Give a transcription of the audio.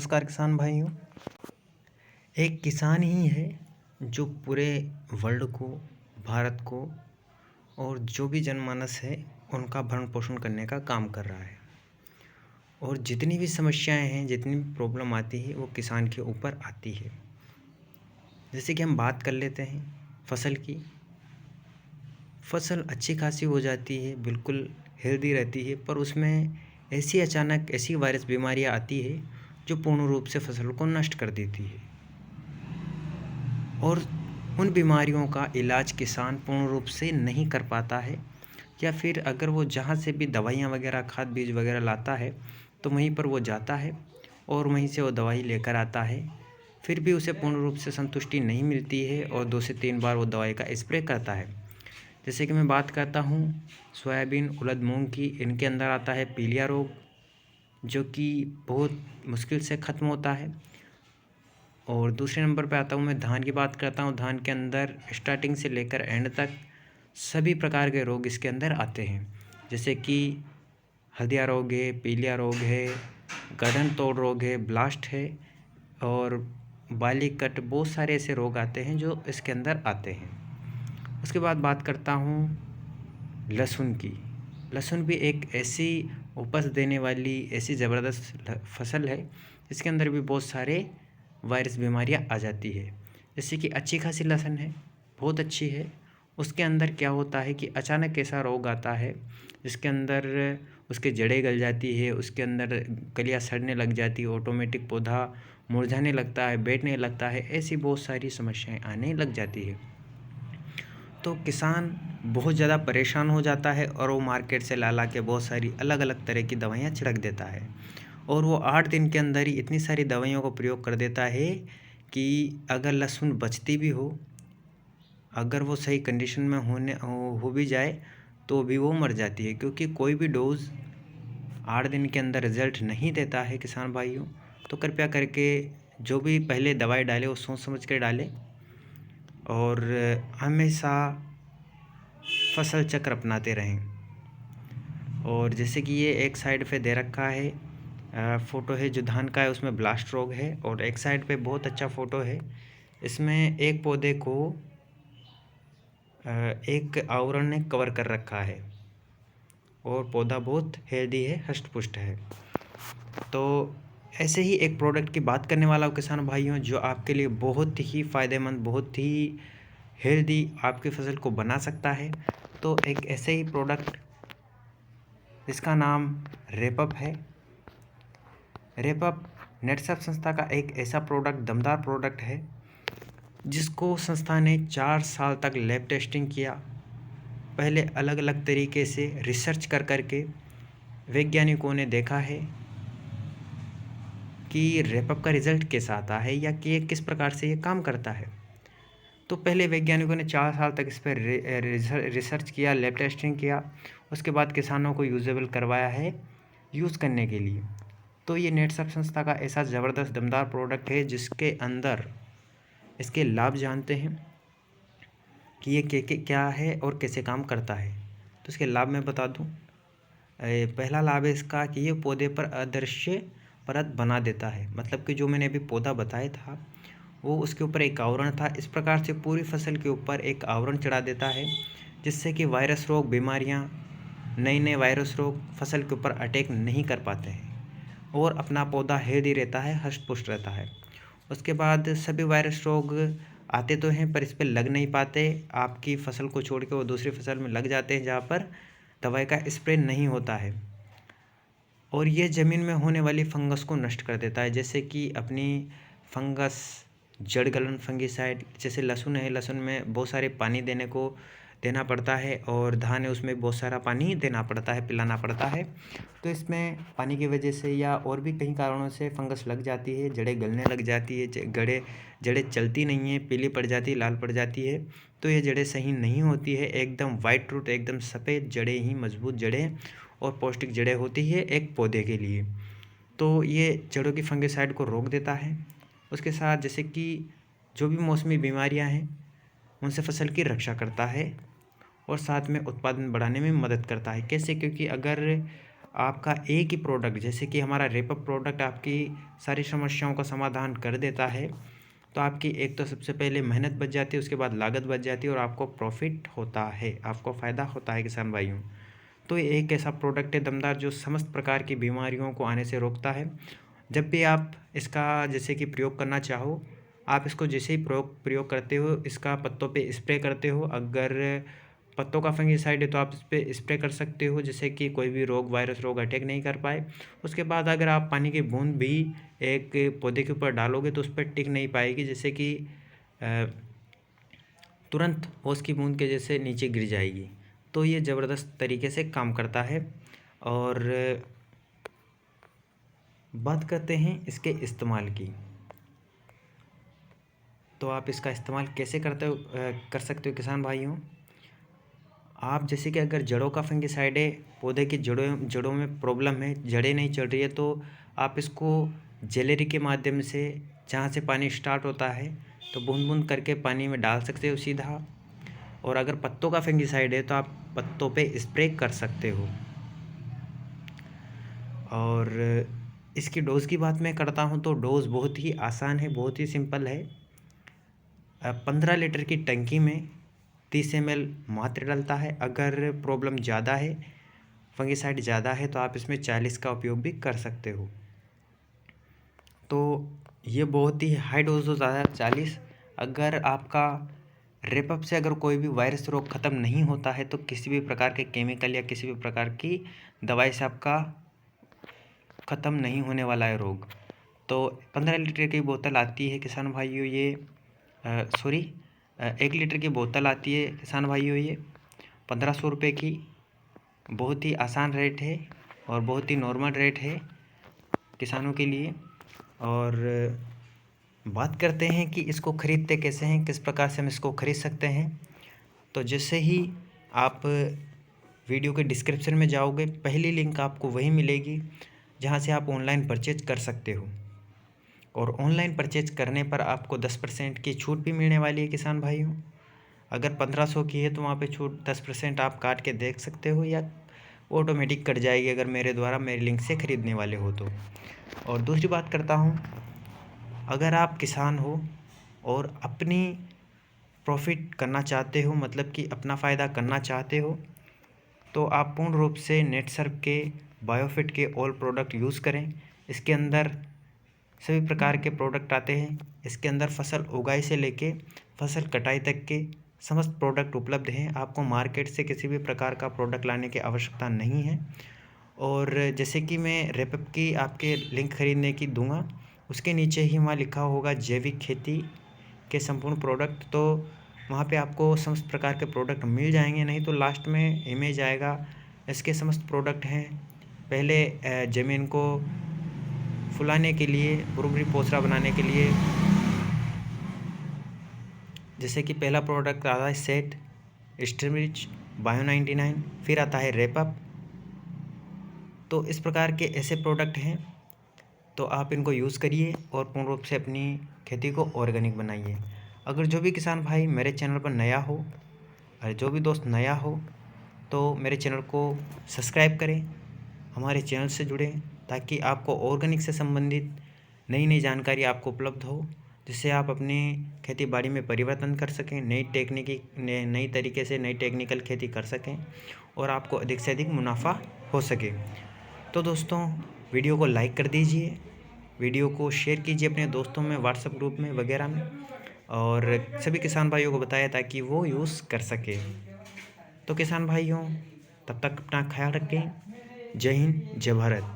नमस्कार किसान भाइयों। एक किसान ही है जो पूरे वर्ल्ड को, भारत को और जो भी जनमानस है उनका भरण पोषण करने का काम कर रहा है। और जितनी भी समस्याएं हैं, जितनी भी प्रॉब्लम आती है वो किसान के ऊपर आती है। जैसे कि हम बात कर लेते हैं फसल की। फसल अच्छी खासी हो जाती है, बिल्कुल हेल्दी रहती है, पर उसमें ऐसी अचानक ऐसी वायरस बीमारियां आती है जो पूर्ण रूप से फसल को नष्ट कर देती है। और उन बीमारियों का इलाज किसान पूर्ण रूप से नहीं कर पाता है, या फिर अगर वो जहाँ से भी दवाइयाँ वगैरह, खाद बीज वगैरह लाता है तो वहीं पर वो जाता है और वहीं से वो दवाई लेकर आता है। फिर भी उसे पूर्ण रूप से संतुष्टि नहीं मिलती है और 2 से 3 बार वो दवाई का स्प्रे करता है। जैसे कि मैं बात करता हूँ सोयाबीन, उड़द, मूंग की। इनके अंदर आता है पीलिया रोग, जो कि बहुत मुश्किल से ख़त्म होता है। और दूसरे नंबर पे आता हूँ मैं धान की बात करता हूँ। धान के अंदर स्टार्टिंग से लेकर एंड तक सभी प्रकार के रोग इसके अंदर आते हैं, जैसे कि हल्दिया रोग है, पीलिया रोग है, गर्दन तोड़ रोग है, ब्लास्ट है और बाली कट। बहुत सारे ऐसे रोग आते हैं जो इसके अंदर आते हैं। उसके बाद बात करता हूँ लहसुन की। लहसुन भी एक ऐसी उपज देने वाली ऐसी ज़बरदस्त फसल है जिसके अंदर भी बहुत सारे वायरस बीमारियां आ जाती है। जैसे कि अच्छी खासी लहसुन है, बहुत अच्छी है, उसके अंदर क्या होता है कि अचानक ऐसा रोग आता है जिसके अंदर उसके जड़ें गल जाती है, उसके अंदर कलियां सड़ने लग जाती है, ऑटोमेटिक पौधा मुरझाने लगता है, बैठने लगता है। ऐसी बहुत सारी समस्याएं आने लग जाती है। तो किसान बहुत ज़्यादा परेशान हो जाता है और वो मार्केट से ला के बहुत सारी अलग अलग तरह की दवाइयाँ छिड़क देता है। और वो 8 दिन के अंदर ही इतनी सारी दवाइयों का प्रयोग कर देता है कि अगर लहसुन बचती भी हो, अगर वो सही कंडीशन में हो भी जाए तो भी वो मर जाती है, क्योंकि कोई भी डोज 8 दिन के अंदर रिजल्ट नहीं देता है किसान भाइयों। तो कृपया करके जो भी पहले दवाई डाले वो सोच समझ कर डाले और हमेशा फसल चक्र अपनाते रहें। और जैसे कि ये एक साइड पे दे रखा है फ़ोटो है जो धान का है, उसमें ब्लास्ट रोग है। और एक साइड पे बहुत अच्छा फ़ोटो है, इसमें एक पौधे को एक आवरण ने कवर कर रखा है और पौधा बहुत हेल्दी है, हष्ट पुष्ट है। तो ऐसे ही एक प्रोडक्ट की बात करने वाला हूँ किसान भाइयों, जो आपके लिए बहुत ही फ़ायदेमंद, बहुत ही हेल्दी आपकी फसल को बना सकता है। तो एक ऐसे ही प्रोडक्ट, इसका नाम रेपअप है। रेपअप नेटसप संस्था का एक ऐसा प्रोडक्ट, दमदार प्रोडक्ट है जिसको संस्था ने 4 साल तक लैब टेस्टिंग किया। पहले अलग अलग तरीके से रिसर्च कर करके वैज्ञानिकों ने देखा है कि रेपअप का रिज़ल्ट कैसा आता है या कि किस प्रकार से ये काम करता है। तो पहले वैज्ञानिकों ने 4 साल तक इस पर रिसर्च किया, लैब टेस्टिंग किया। उसके बाद किसानों को यूजेबल करवाया है यूज़ करने के लिए। तो ये नेटसप संस्था का ऐसा ज़बरदस्त दमदार प्रोडक्ट है जिसके अंदर इसके लाभ जानते हैं कि ये क्या है और कैसे काम करता है। तो इसके लाभ मैं बता दूं। पहला लाभ है इसका कि ये पौधे पर अदृश्य परत बना देता है। मतलब कि जो मैंने अभी पौधा बताया था वो उसके ऊपर एक आवरण था, इस प्रकार से पूरी फसल के ऊपर एक आवरण चढ़ा देता है जिससे कि वायरस रोग, बीमारियां, नए नए वायरस रोग फसल के ऊपर अटैक नहीं कर पाते हैं और अपना पौधा हेल्दी रहता है, हष्ट पुष्ट रहता है। उसके बाद सभी वायरस रोग आते तो हैं पर इस पर लग नहीं पाते। आपकी फसल को छोड़ के वो दूसरी फसल में लग जाते हैं जहाँ पर दवाई का स्प्रे नहीं होता है। और ये ज़मीन में होने वाली फंगस को नष्ट कर देता है, जैसे कि अपनी फंगस, जड़ गलन फंगिसाइड। जैसे लहसुन है, लहसुन में बहुत सारे पानी देना पड़ता है और धान है उसमें बहुत सारा पानी देना पड़ता है, पिलाना पड़ता है। तो इसमें पानी की वजह से या और भी कई कारणों से फंगस लग जाती है, जड़ें गलने लग जाती है, जड़ें चलती नहीं है, पीली पड़ जाती है, लाल पड़ जाती है। तो ये जड़ें सही नहीं होती है, एकदम वाइट रूट, एकदम सफ़ेद जड़ें ही मजबूत जड़ें और पौष्टिक जड़ें होती है एक पौधे के लिए। तो ये जड़ों की फंगिसाइड को रोक देता है। उसके साथ जैसे कि जो भी मौसमी बीमारियां हैं उनसे फसल की रक्षा करता है और साथ में उत्पादन बढ़ाने में मदद करता है। कैसे? क्योंकि अगर आपका एक ही प्रोडक्ट, जैसे कि हमारा रेपअप प्रोडक्ट आपकी सारी समस्याओं का समाधान कर देता है, तो आपकी एक तो सबसे पहले मेहनत बच जाती है, उसके बाद लागत बच जाती है और आपको प्रॉफिट होता है, आपको फ़ायदा होता है किसान भाइयों। तो ये एक ऐसा प्रोडक्ट है दमदार जो समस्त प्रकार की बीमारियों को आने से रोकता है। जब भी आप इसका जैसे कि प्रयोग करना चाहो, आप इसको जैसे ही प्रयोग करते हो, इसका पत्तों पे स्प्रे करते हो। अगर पत्तों का फंगिसाइड है तो आप इस पे स्प्रे कर सकते हो, जिससे कि कोई भी रोग, वायरस रोग अटैक नहीं कर पाए। उसके बाद अगर आप पानी की बूंद भी एक पौधे के ऊपर डालोगे तो उस पर टिक नहीं पाएगी, जैसे कि अ, तुरंत ओस की बूंद के जैसे नीचे गिर जाएगी। तो ये ज़बरदस्त तरीके से काम करता है। और बात करते हैं इसके इस्तेमाल की। तो आप इसका इस्तेमाल कैसे कर सकते हो किसान भाइयों। आप जैसे कि अगर जड़ों का फंगिसाइड है, पौधे की जड़ों में प्रॉब्लम है, जड़ें नहीं चढ़ रही है, तो आप इसको जलेरी के माध्यम से जहाँ से पानी स्टार्ट होता है तो बूंद बूंद करके पानी में डाल सकते हो सीधा। और अगर पत्तों का फंगिसाइड है तो आप पत्तों पे स्प्रे कर सकते हो। और इसकी डोज़ की बात मैं करता हूँ तो डोज़ बहुत ही आसान है, बहुत ही सिंपल है। 15 लीटर की टंकी में 30 ml मात्र डलता है। अगर प्रॉब्लम ज़्यादा है, फंगिसाइड ज़्यादा है, तो आप इसमें 40 का उपयोग भी कर सकते हो। तो ये बहुत ही हाई डोज होता है 40। अगर आपका रेपअप से अगर कोई भी वायरस रोग ख़त्म नहीं होता है तो किसी भी प्रकार के केमिकल या किसी भी प्रकार की दवाई से आपका ख़त्म नहीं होने वाला है रोग। तो 15 लीटर की बोतल आती है किसान भाइयों, ये 1 लीटर की बोतल आती है किसान भाइयों, ये 1500 रुपये की। बहुत ही आसान रेट है और बहुत ही नॉर्मल रेट है किसानों के लिए। और बात करते हैं कि इसको ख़रीदते कैसे हैं, किस प्रकार से हम इसको ख़रीद सकते हैं। तो जैसे ही आप वीडियो के डिस्क्रिप्शन में जाओगे, पहली लिंक आपको वही मिलेगी जहाँ से आप ऑनलाइन परचेज कर सकते हो। और ऑनलाइन परचेज करने पर आपको 10% की छूट भी मिलने वाली है किसान भाइयों। अगर 1500 की है तो वहाँ पे छूट 10% आप काट के देख सकते हो, या ऑटोमेटिक कट जाएगी अगर मेरे द्वारा मेरे लिंक से ख़रीदने वाले हो तो। और दूसरी बात करता हूँ, अगर आप किसान हो और अपनी प्रॉफिट करना चाहते हो, मतलब कि अपना फ़ायदा करना चाहते हो, तो आप पूर्ण रूप से नेटसर्फ के बायोफिट के ऑल प्रोडक्ट यूज़ करें। इसके अंदर सभी प्रकार के प्रोडक्ट आते हैं। इसके अंदर फसल उगाई से लेके फसल कटाई तक के समस्त प्रोडक्ट उपलब्ध हैं। आपको मार्केट से किसी भी प्रकार का प्रोडक्ट लाने की आवश्यकता नहीं है। और जैसे कि मैं रेपअप की आपके लिंक ख़रीदने की दूंगा, उसके नीचे ही वहाँ लिखा होगा जैविक खेती के संपूर्ण प्रोडक्ट, तो वहाँ पे आपको समस्त प्रकार के प्रोडक्ट मिल जाएंगे। नहीं तो लास्ट में इमेज आएगा, इसके समस्त प्रोडक्ट हैं। पहले ज़मीन को फुलाने के लिए, उर्वरी पोषरा बनाने के लिए, जैसे कि पहला प्रोडक्ट आता है सेट, स्ट्रीमरिच, बायो 99, फिर आता है रेपअप। तो इस प्रकार के ऐसे प्रोडक्ट हैं, तो आप इनको यूज़ करिए और पूर्ण रूप से अपनी खेती को ऑर्गेनिक बनाइए। अगर जो भी किसान भाई मेरे चैनल पर नया हो, और जो भी दोस्त नया हो, तो मेरे चैनल को सब्सक्राइब करें, हमारे चैनल से जुड़ें, ताकि आपको ऑर्गेनिक से संबंधित नई नई जानकारी आपको उपलब्ध हो, जिससे आप अपनी खेती बाड़ी में परिवर्तन कर सकें, नई तरीके से नई टेक्निकल खेती कर सकें और आपको अधिक से अधिक मुनाफा हो सके। तो दोस्तों, वीडियो को लाइक कर दीजिए, वीडियो को शेयर कीजिए अपने दोस्तों में, व्हाट्सएप ग्रुप में वगैरह में, और सभी किसान भाइयों को बताया ताकि वो यूज़ कर सके। तो किसान भाइयों, तब तक अपना ख्याल रखें। जय हिंद, जय भारत।